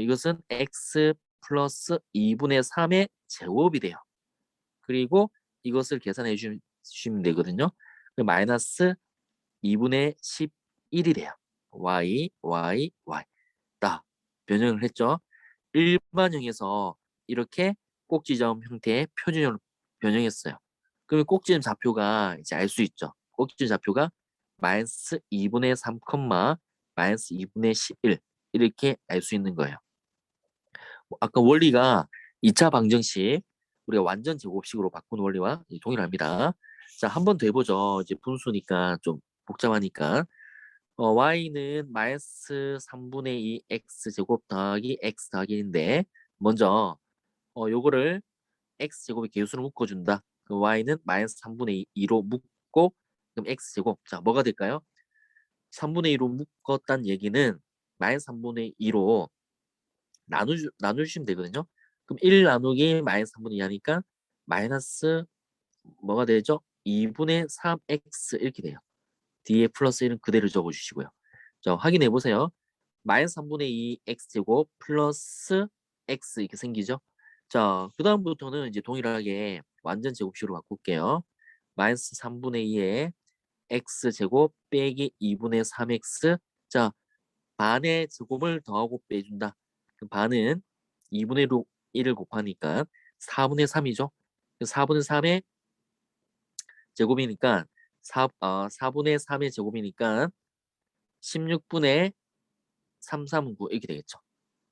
이것은 x 플러스 2분의 3의 제곱이 돼요. 그리고 이것을 계산해 주시면 되거든요. 마이너스 2분의 11이 돼요. y 딱 변형을 했죠. 일반형에서 이렇게 꼭지점 형태의 표준형을 변형했어요. 그러면 꼭지점 좌표가 이제 알 수 있죠. 꼭지점 좌표가 마이너스 2분의 3, 마이너스 2분의 11 이렇게 알 수 있는 거예요. 아까 원리가 2차 방정식 우리가 완전 제곱식으로 바꾼 원리와 동일합니다. 자, 한 번 더 해보죠. 이제 분수니까 좀 복잡하니까. y는 마이너스 3분의 2 x 제곱 더하기 x 더하기 1인데 먼저 요거를 x제곱의 개수로 묶어준다. 그럼 y는 마이너스 3분의 2로 묶고 그럼 x제곱. 자, 뭐가 될까요? 3분의 2로 묶었다는 얘기는 마이너스 3분의 2로 나누시면 되거든요. 그럼 1 나누기 마이너스 3분의 2 하니까 마이너스 뭐가 되죠? 2분의 3x 이렇게 돼요. 뒤에 플러스 1은 그대로 적어주시고요. 자, 확인해 보세요. 마이너스 3분의 2 x제곱 플러스 x 이렇게 생기죠. 자, 그 다음부터는 이제 동일하게 완전 제곱식으로 바꿀게요. 마이너스 3분의 2에 x제곱 빼기 2분의 3x. 자, 반의 제곱을 더하고 빼준다. 그 반은 2분의 1을 곱하니까 4분의 3이죠. 4분의 3의 제곱이니까 4분의 3의 제곱이니까 16분의 3, 3은 9 이렇게 되겠죠.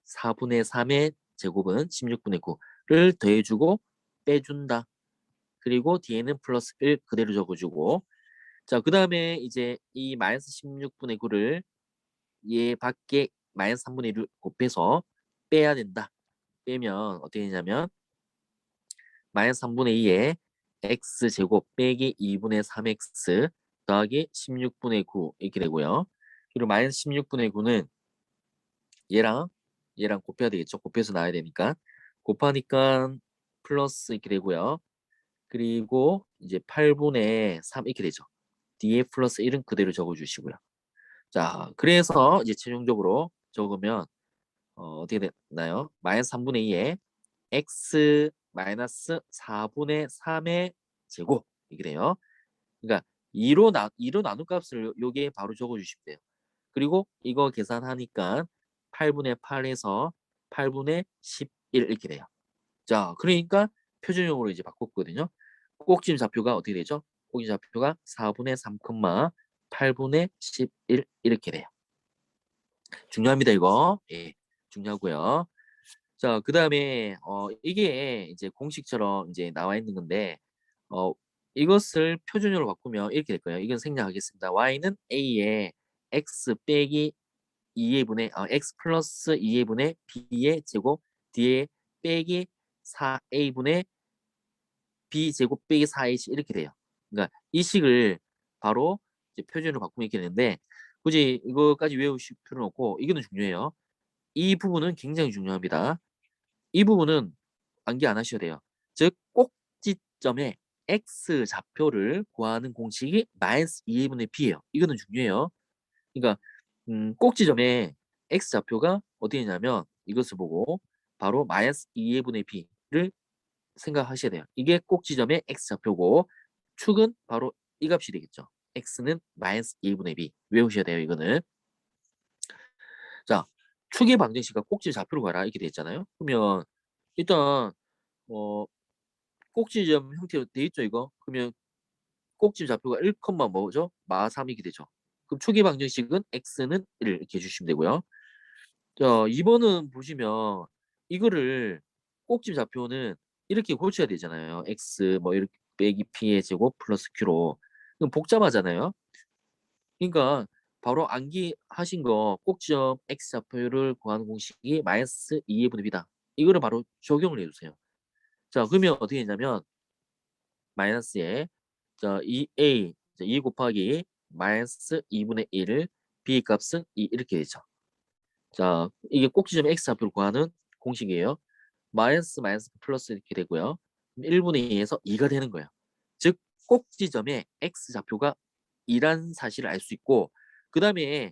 4분의 3의 제곱은 16분의 9를 더해주고 빼준다. 그리고 뒤에는 플러스 1 그대로 적어주고 자, 그 다음에 이제 이 마이너스 16분의 9를 얘 밖에 마이너스 3분의 1을 곱해서 빼야 된다. 빼면 어떻게 되냐면 마이너스 3분의 2에 x제곱 빼기 2분의 3x 더하기 16분의 9 이렇게 되고요. 그리고 마이너스 16분의 9는 얘랑 곱해야 되겠죠. 곱해서 나와야 되니까 곱하니까 플러스 이렇게 되고요. 그리고 이제 8분의 3 이렇게 되죠. 뒤에 플러스 1은 그대로 적어주시고요. 자, 그래서 이제 최종적으로 적으면 어떻게 되나요? 마이너스 3분의 2에 x 마이너스 4분의 3의 제곱 이게 돼요. 그러니까 2로 나눈 값을 여기에 바로 적어주시면 돼요. 그리고 이거 계산하니까 8분의 8에서 8분의 11 이렇게 돼요. 자, 그러니까 표준형으로 이제 바꿨거든요. 꼭지점 좌표가 어떻게 되죠? 꼭지점 좌표가 4분의 3, 8분의 11 이렇게 돼요. 중요합니다, 이거. 예, 중요하고요. 자, 그 다음에 이게 이제 공식처럼 이제 나와 있는 건데 어, 이것을 표준으로 바꾸면 이렇게 될 거예요. 이건 생략하겠습니다. y는 a의 x 빼기 2의 분의 x 플러스 2의 분의 b의 제곱 뒤에 빼기 4a분의 b 제곱 빼기 4ac 이렇게 돼요. 그러니까 이 식을 바로 이제 표준으로 바꾸면 이렇게 되는데 굳이 이거까지 외우실 필요는 없고 이거는 중요해요. 이 부분은 굉장히 중요합니다. 이 부분은 암기 안 하셔도 돼요. 즉 꼭지점에 x 좌표를 구하는 공식이 마이너스 2분의 b예요. 이거는 중요해요. 그러니까 꼭지점에 x 좌표가 어디 있냐면 이것을 보고 바로 마이너스 2분의 b를 생각하셔야 돼요. 이게 꼭지점의 x 좌표고 축은 바로 이 값이 되겠죠. x는 마이너스 2분의 b 외우셔야 돼요. 이거는. 자, 축의 방정식과 꼭지 좌표로 가라 이렇게 돼 있잖아요. 그러면 일단 어, 꼭지점 형태로 돼 있죠, 이거. 그러면 꼭지 좌표가 1, 뭐죠? 마 3이게 되죠. 그럼 초기 방정식은 x는 1 이렇게 해주시면 되고요. 자, 2번은 보시면 이거를 꼭지 좌표는 이렇게 고쳐야 되잖아요. x 뭐 이렇게 빼기 p의 제곱 플러스 q로. 그럼 복잡하잖아요. 그러니까 바로 암기하신 거 꼭지점 x 좌표를 구하는 공식이 마이너스 2분의 b다. 이거를 바로 적용을 해주세요. 자, 그러면 어떻게 되냐면 마이너스에 자, 2a 2 곱하기 마이너스 2분의 1을 b 값은 2 이렇게 되죠. 자, 이게 꼭지점 x 좌표를 구하는 공식이에요. 마이너스 플러스 이렇게 되고요. 1분의 2에서 2가 되는 거예요. 즉 꼭지점에 x 좌표가 2란 사실을 알 수 있고 그 다음에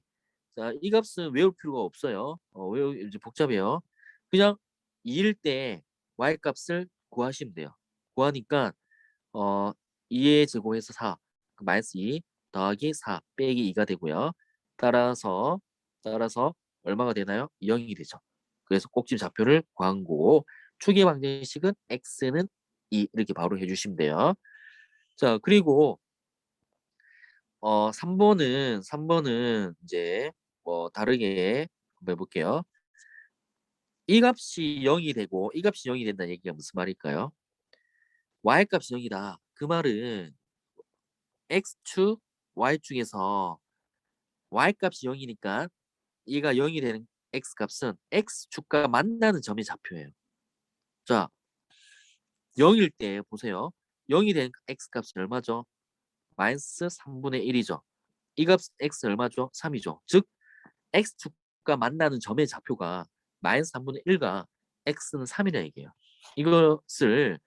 자, 이 값은 외울 필요가 없어요. 이제 복잡해요. 그냥 2일 때 y 값을 구하시면 돼요. 구하니까 어 2의 제곱해서 4 마이너스 2 더하기 4 빼기 2가 되고요. 따라서 얼마가 되나요? 0이 되죠. 그래서 꼭지 좌표를 구한 거고 축의 방정식은 x는 2 이렇게 바로 해주시면 돼요. 자, 그리고 3번은 이제 뭐 다르게 한번 해볼게요. 이 값이 0이 되고 이 값이 0이 된다는 얘기가 무슨 말일까요? y 값이 0이다. 그 말은 x축, y축에서 y값이 0이니까 얘가 0이 되는 x값은 x축과 만나는 점의 좌표예요. 자, 0일 때 보세요. 0이 된 x값이 얼마죠? 마이너스 3분의 1이죠. 이 값 x 얼마죠? 3이죠. 즉 x축과 만나는 점의 좌표가 마이너스 3분의 1과 x는 3이라 얘기해요. 이것을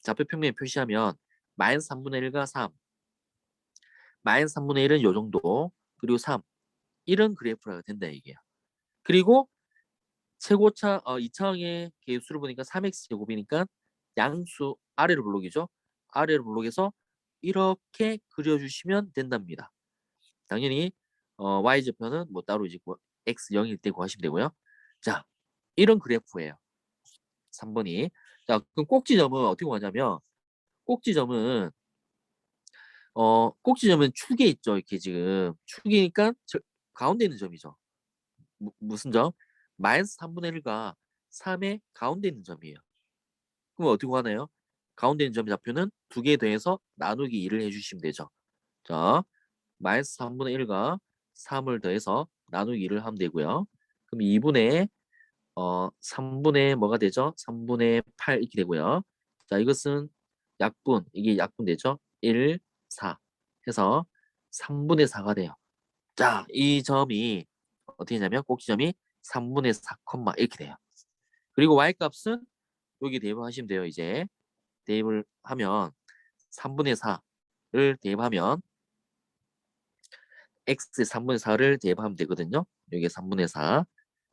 좌표 평면에 표시하면 마이너스 3분의 1과 3, 마이너스 3분의 1은 요 정도, 그리고 3, 이런 그래프가 된다 얘기예요. 그리고 최고차 2차항의 개수를 보니까 3x 제곱이니까 양수 아래로 블록이죠. 아래로 블록에서 이렇게 그려주시면 된답니다. 당연히 y좌표는 뭐 따로 이제 x 0일 때 구하시면 되고요. 자, 이런 그래프예요. 3번이. 자, 그럼 꼭지점은 어떻게 구하냐면 꼭지점은 축에 있죠. 이렇게 지금 축이니까 가운데 있는 점이죠. 무슨 점? 마이너스 3분의 1과 3의 가운데 있는 점이에요. 그럼 어떻게 하나요? 가운데 있는 점 좌표는 2개 더해서 나누기 2를 해주시면 되죠. 자, 마이너스 3분의 1과 3을 더해서 나누기 2를 하면 되고요. 그럼 2분의 3분의 뭐가 되죠? 3분의 8 이렇게 되고요. 자, 이것은 약분, 이게 약분 되죠? 1, 4 해서 3분의 4가 돼요. 자, 이 점이 어떻게 되냐면 꼭지점이 3분의 4, 이렇게 돼요. 그리고 y값은 여기 대입하시면 돼요. 이제 대입을 하면 3분의 4를 대입하면 x의 3분의 4를 대입하면 되거든요. 여기 3분의 4.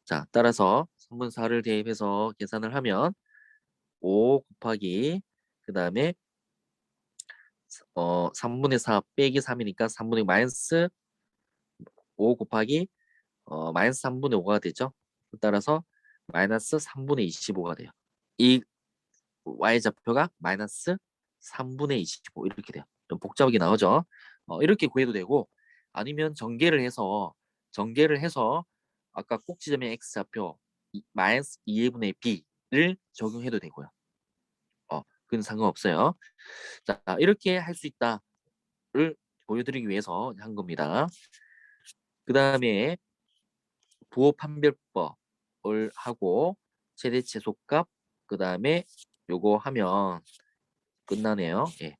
자, 따라서 3분의 4를 대입해서 계산을 하면 5 곱하기 그 다음에 3분의 4 빼기 3이니까 3분의 마이너스 5 곱하기 마이너스 3분의 5가 되죠. 따라서 마이너스 3분의 25가 돼요. 이 y좌표가 마이너스 3분의 25 이렇게 돼요. 좀 복잡하게 나오죠. 이렇게 구해도 되고 아니면 전개를 해서 아까 꼭지점의 x좌표 마이너스 2분의 b를 적용해도 되고요. 그건 상관없어요. 자, 이렇게 할 수 있다를 보여드리기 위해서 한 겁니다. 그 다음에 부호 판별법을 하고 최대 최소값 그 다음에 요거 하면 끝나네요. 예.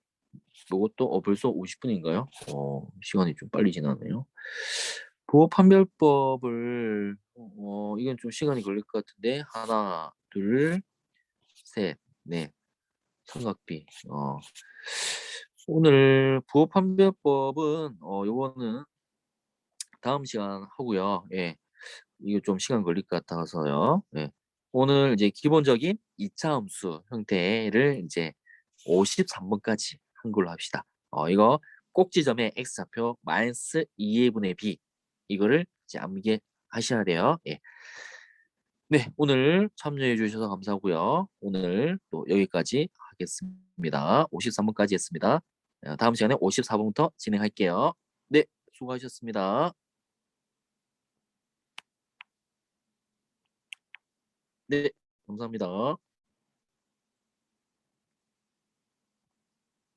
요것도 벌써 50분인가요? 시간이 좀 빨리 지나네요. 부호 판별법을 이건 좀 시간이 걸릴 것 같은데 하나, 둘, 셋, 넷 삼각비. 오늘 부호 판별법은 요거는 다음 시간 하고요. 예. 이거 좀 시간 걸릴 것 같아서요. 예. 오늘 이제 기본적인 2차 함수 형태를 이제 53번까지 한 걸로 합시다. 이거 꼭지점의 x좌표 마이너스 2분의 b 이거를 이제 암기하셔야 돼요. 예. 네, 오늘 참여해 주셔서 감사하고요. 오늘 또 여기까지 하겠습니다. 53번까지 했습니다. 다음 시간에 54번부터 진행할게요. 네, 수고하셨습니다. 네, 감사합니다.